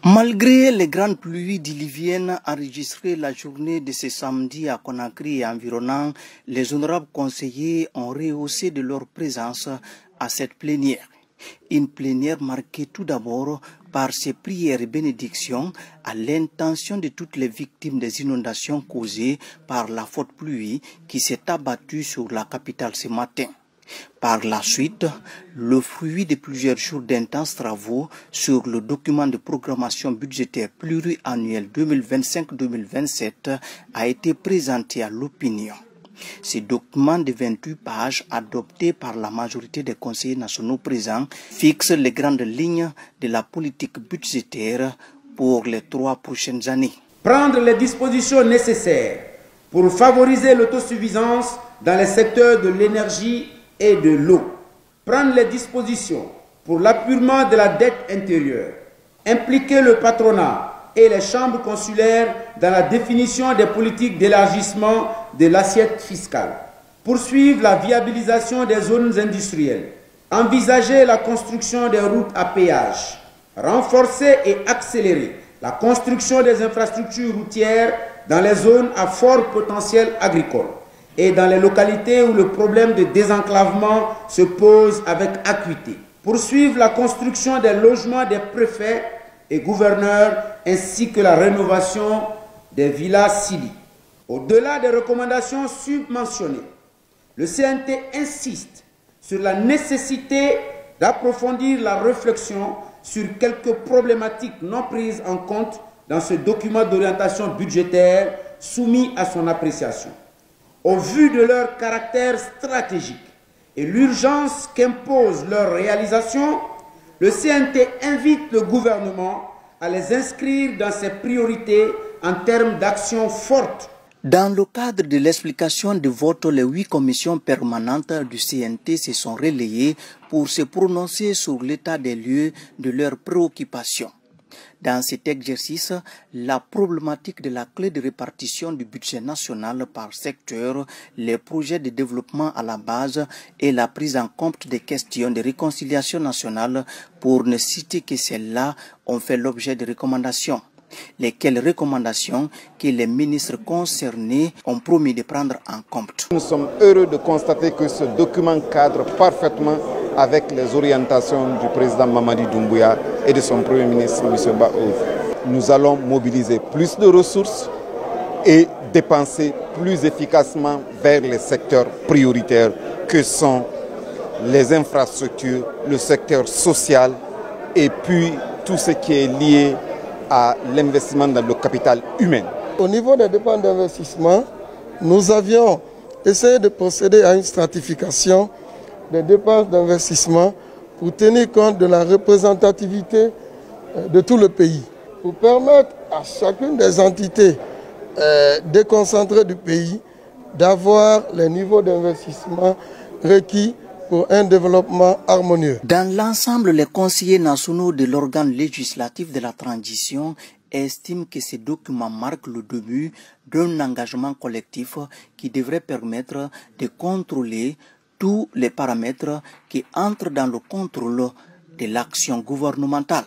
Malgré les grandes pluies diluviennes enregistrées la journée de ce samedi à Conakry et environnant, les honorables conseillers ont rehaussé de leur présence à cette plénière. Une plénière marquée tout d'abord par ces prières et bénédictions à l'intention de toutes les victimes des inondations causées par la forte pluie qui s'est abattue sur la capitale ce matin. Par la suite, le fruit de plusieurs jours d'intenses travaux sur le document de programmation budgétaire pluriannuel 2025-2027 a été présenté à l'opinion. Ce document de 28 pages, adopté par la majorité des conseillers nationaux présents, fixe les grandes lignes de la politique budgétaire pour les 3 prochaines années. Prendre les dispositions nécessaires pour favoriser l'autosuffisance dans les secteurs de l'énergie et de l'eau. Prendre les dispositions pour l'appurement de la dette intérieure. Impliquer le patronat et les chambres consulaires dans la définition des politiques d'élargissement de l'assiette fiscale. Poursuivre la viabilisation des zones industrielles. Envisager la construction des routes à péage. Renforcer et accélérer la construction des infrastructures routières dans les zones à fort potentiel agricole et dans les localités où le problème de désenclavement se pose avec acuité. Poursuivre la construction des logements des préfets et gouverneurs ainsi que la rénovation des villas CILI. Au-delà des recommandations submentionnées, le CNT insiste sur la nécessité d'approfondir la réflexion sur quelques problématiques non prises en compte dans ce document d'orientation budgétaire soumis à son appréciation. Au vu de leur caractère stratégique et l'urgence qu'impose leur réalisation, le CNT invite le gouvernement à les inscrire dans ses priorités en termes d'action forte. Dans le cadre de l'explication de vote, les 8 commissions permanentes du CNT se sont relayées pour se prononcer sur l'état des lieux de leurs préoccupations. Dans cet exercice, la problématique de la clé de répartition du budget national par secteur, les projets de développement à la base et la prise en compte des questions de réconciliation nationale, pour ne citer que celles-là, ont fait l'objet de recommandations. Lesquelles recommandations que les ministres concernés ont promis de prendre en compte. Nous sommes heureux de constater que ce document cadre parfaitement avec les orientations du président Mamadi Doumbouya et de son premier ministre M. Baouz. Nous allons mobiliser plus de ressources et dépenser plus efficacement vers les secteurs prioritaires que sont les infrastructures, le secteur social et puis tout ce qui est lié à l'investissement dans le capital humain. Au niveau des dépenses d'investissement, nous avions essayé de procéder à une stratification des dépenses d'investissement pour tenir compte de la représentativité de tout le pays, pour permettre à chacune des entités déconcentrées du pays d'avoir les niveaux d'investissement requis pour un développement harmonieux. Dans l'ensemble, les conseillers nationaux de l'organe législatif de la transition estiment que ce document marque le début d'un engagement collectif qui devrait permettre de contrôler tous les paramètres qui entrent dans le contrôle de l'action gouvernementale.